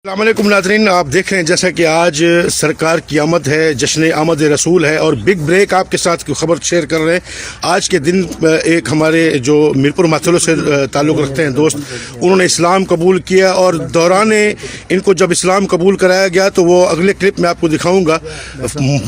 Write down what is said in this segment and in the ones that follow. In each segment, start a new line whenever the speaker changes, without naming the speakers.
अस्सलाम वालेकुम नाज़रीन, आप देख रहे हैं जैसा कि आज सरकार की आमद है, जश्न आमद रसूल है और बिग ब्रेक आपके साथ खबर शेयर कर रहे हैं। आज के दिन एक हमारे जो मीरपुर माथुलो से ताल्लुक़ रखते हैं दोस्त, उन्होंने इस्लाम कबूल किया और दौरान इनको जब इस्लाम कबूल कराया गया तो वो अगले क्लिप में आपको दिखाऊंगा।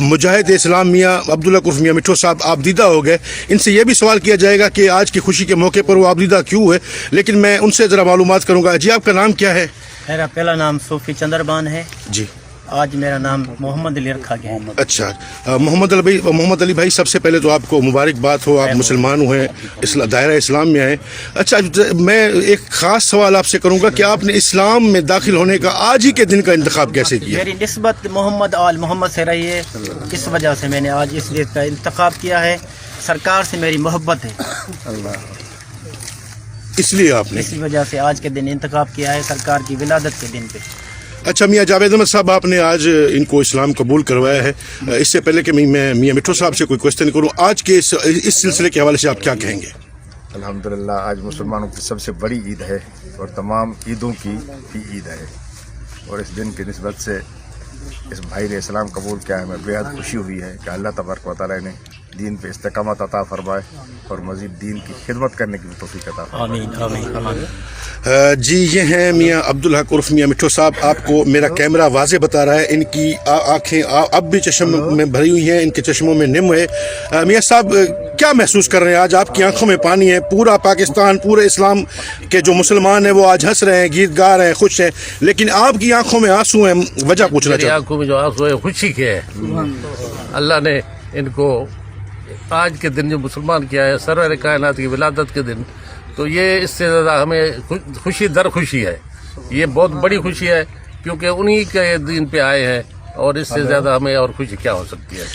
मुजाहिद इस्लाम मियाँ अब्दुल्ला उर्फ मियाँ मिठू साहब आबदीदा हो गए। इनसे ये भी सवाल किया जाएगा कि आज की खुशी के मौके पर वो आबदीदा क्यों हुए, लेकिन मैं उनसे ज़रा मालूमात करूँगा। जी, आपका नाम क्या है?
मेरा पहला नाम सूफी चंद्रबान है
जी।
आज मेरा नाम मोहम्मद अली रखा गया है।
अच्छा, मोहम्मद अली भाई, सबसे पहले तो आपको मुबारकबाद हो, आप मुसलमान हुए, दायरा इस्लाम में आए। अच्छा, मैं एक ख़ास सवाल आपसे करूंगा कि आपने इस्लाम में दाखिल होने का आज ही के दिन का इंतखाब कैसे किया?
मेरी निस्बत मोहम्मद से रही है, इस वजह से मैंने आज इस दिन का इंतखाब किया है। सरकार से मेरी मोहब्बत है,
इसलिए आपने
इसी वजह से आज के दिन इंतखाब किया है, सरकार की विलादत के दिन पे।
अच्छा, मियाँ जावेद अहमद साहब, आपने आज इनको इस्लाम कबूल करवाया है। इससे पहले कि मैं मियाँ मिठू साहब से कोई क्वेश्चन करूँ, आज के इस सिलसिले के हवाले से आप क्या कहेंगे?
अल्हम्दुलिल्लाह, आज मुसलमानों की सबसे बड़ी ईद है और तमाम ईदों की भी ईद है, और इस दिन की निस्बत से इस भाई ने इस्लाम कबूल किया है। हमें बेहद खुशी हुई है कि अल्लाह तबारक व तआला ने दीन पे इस्तिकामत अता फरमाए और मज़ीद दीन की खिदमत करने की भी तौफीक अता फरमाए।
आमीन आमीन आमीन।
जी, ये हैं मियाँ अब्दुल हक उर्फ मियाँ मिठू साहब। आपको मेरा कैमरा वाज़े बता रहा है, इनकी आँखें अब भी चश्म में भरी हुई हैं, इनके चश्मों में निम है। मियाँ साहब, क्या महसूस कर रहे हैं आज? आपकी आंखों में पानी है। पूरा पाकिस्तान, पूरे इस्लाम के जो मुसलमान हैं वो आज हंस रहे हैं, गीत गा रहे हैं, खुश हैं, लेकिन आपकी आंखों में आंसू हैं। वजह पूछना चाहता हूं।
आंखों में जो आंसू है खुशी के है। अल्लाह ने इनको आज के दिन जो मुसलमान किया है, सरवर कायनात की विलादत के दिन, तो ये इससे ज़्यादा हमें खुशी दर खुशी है। ये बहुत बड़ी खुशी है क्योंकि उन्हीं के दिन पे आए हैं, और इससे ज़्यादा हमें और खुशी क्या हो सकती है।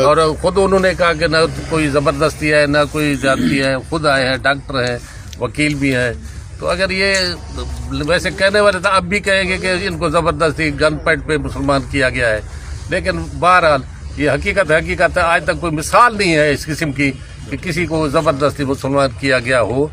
और खुद उन्होंने कहा कि ना कोई ज़बरदस्ती है, ना कोई जाती है, खुद आए हैं, डॉक्टर हैं, वकील भी हैं। तो अगर ये वैसे कहने वाले तो अब भी कहेंगे कि इनको ज़बरदस्ती गन पैड पे मुसलमान किया गया है, लेकिन बहरहाल ये हकीकत है। आज तक कोई मिसाल नहीं है इस किस्म की कि किसी को ज़बरदस्ती मुसलमान किया गया हो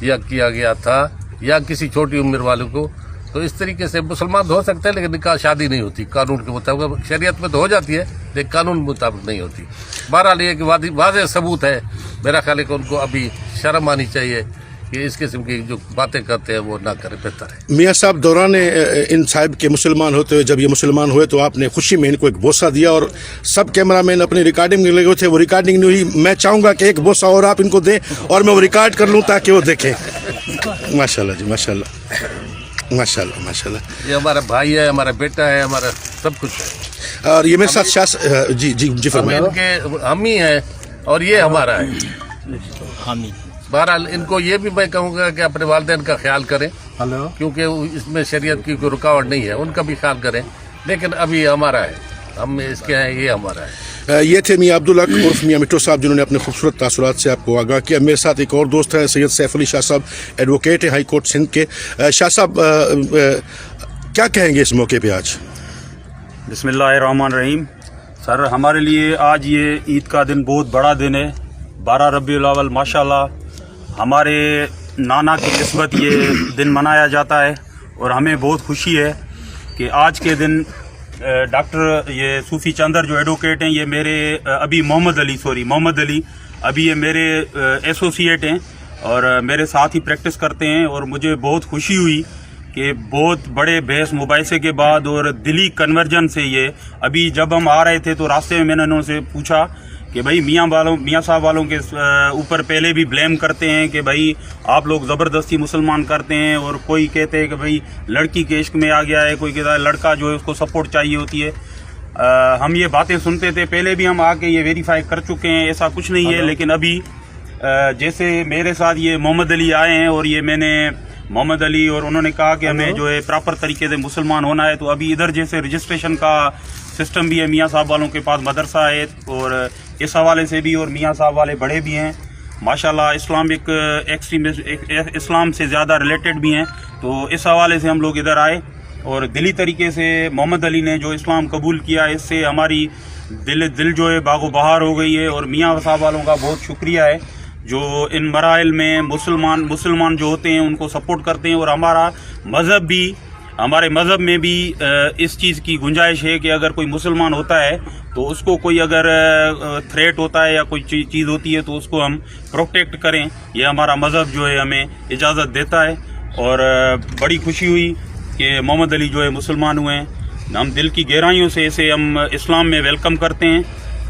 या किया गया था, या किसी छोटी उम्र वालों को। तो इस तरीके से मुसलमान हो सकते हैं, लेकिन निकाह शादी नहीं होती कानून के मुताबिक। शरीयत में तो हो जाती है, लेकिन कानून के मुताबिक नहीं होती। बहरहाल ये कि वाज़ेह सबूत है। मेरा ख्याल है कि उनको अभी शर्म आनी चाहिए कि इस किस्म की जो बातें करते हैं वो ना करें, बेहतर है।
मियाँ साहब, दौरान इन साहिब के मुसलमान होते हुए जब ये मुसलमान हुए तो आपने खुशी में इनको एक बोसा दिया, और सब कैमरा मैन अपनी रिकॉर्डिंग में लगे थे, वो रिकॉर्डिंग नहीं हुई। मैं चाहूँगा कि एक बोसा और आप इनको दें और मैं वो रिकॉर्ड कर लूँ ताकि वो देखें। माशाल्लाह जी, माशाल्लाह माशाल्लाह माशाल्लाह।
ये हमारा भाई है, हमारा बेटा है, हमारा सब कुछ है।
और ये मेरे साथ जी जी जी फरमाइए।
हम ही हैं और ये हमारा है।
आमीन।
बहरहाल इनको ये भी मैं कहूँगा कि अपने वालिदैन का ख्याल करें, क्योंकि इसमें शरीयत की कोई रुकावट नहीं है, उनका भी ख्याल करें। लेकिन अभी हमारा है, हम इसके हैं, ये हमारा है।
ये थे मियाँ अब्दुल हक उर्फ मियाँ मिठू साहब, जिन्होंने अपने खूबसूरत तासुरात से आपको आगाह किया। मेरे साथ एक और दोस्त है, सैयद सैफ अली शाह साहब, एडवोकेट हैं हाई कोर्ट सिंध के। शाह साहब, क्या कहेंगे इस मौके पर आज?
बिस्मिल्लाहिर्रहमानिर्रहीम। सर, हमारे लिए आज ये ईद का दिन बहुत बड़ा दिन है, 12 रबीउल अव्वल। माशाल्लाह, हमारे नाना की निस्बत ये दिन मनाया जाता है, और हमें बहुत खुशी है कि आज के दिन डॉक्टर ये सूफी चंद्र जो एडवोकेट हैं, ये मेरे अभी मोहम्मद अली अभी ये मेरे एसोसिएट हैं और मेरे साथ ही प्रैक्टिस करते हैं। और मुझे बहुत खुशी हुई कि बहुत बड़े बहस मुबाहिसे के बाद और दिली कन्वर्जन से ये अभी जब हम आ रहे थे तो रास्ते में मैंने उनसे पूछा कि भाई मियाँ साहब वालों के ऊपर पहले भी ब्लेम करते हैं कि भाई आप लोग ज़बरदस्ती मुसलमान करते हैं, और कोई कहते हैं कि भाई लड़की के इश्क में आ गया है, कोई कहता है लड़का जो है उसको सपोर्ट चाहिए होती है। हम ये बातें सुनते थे, पहले भी हम आके ये वेरीफाई कर चुके हैं, ऐसा कुछ नहीं है। लेकिन अभी जैसे मेरे साथ ये मोहम्मद अली आए हैं, और ये मैंने मोहम्मद अली, और उन्होंने कहा कि हमें जो है प्रॉपर तरीके से मुसलमान होना है, तो अभी इधर जैसे रजिस्ट्रेशन का सिस्टम भी है, मियाँ साहब वालों के पास मदरसा है, और इस हवाले से भी, और मियाँ साहब वाले बड़े भी हैं माशाल्लाह। इस्लाम एक एक्सट्रीमिस्ट, इस्लाम से ज़्यादा रिलेटेड भी हैं, तो इस हवाले से हम लोग इधर आए। और दिली तरीके से मोहम्मद अली ने जो इस्लाम कबूल किया, इससे हमारी दिल जो है बागो बहार हो गई है। और मियाँ साहब वालों का बहुत शुक्रिया है जो इन मराइल में मुसलमान जो होते हैं उनको सपोर्ट करते हैं, और हमारा मज़हब भी ہمارے مذہب میں بھی اس چیز کی گنجائش ہے کہ اگر کوئی مسلمان ہوتا ہے تو اس کو کوئی اگر تھریٹ ہوتا ہے یا کوئی چیز ہوتی ہے تو اس کو ہم پروٹیکٹ کریں. یہ ہمارا مذہب جو ہے ہمیں اجازت دیتا ہے. اور بڑی خوشی ہوئی کہ محمد علی جو ہے مسلمان ہوئے ہیں. ہم دل کی گہرائیوں سے اسے ہم اسلام میں ویلکم کرتے ہیں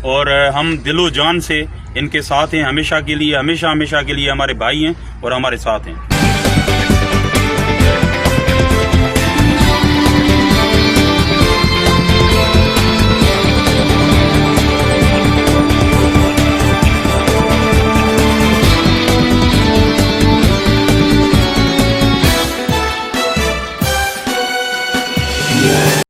اور ہم دل و جان سے ان کے ساتھ ہیں ہمیشہ کے لیے. ہمیشہ کے لیے ہمارے بھائی ہیں اور ہمارے ساتھ ہیں.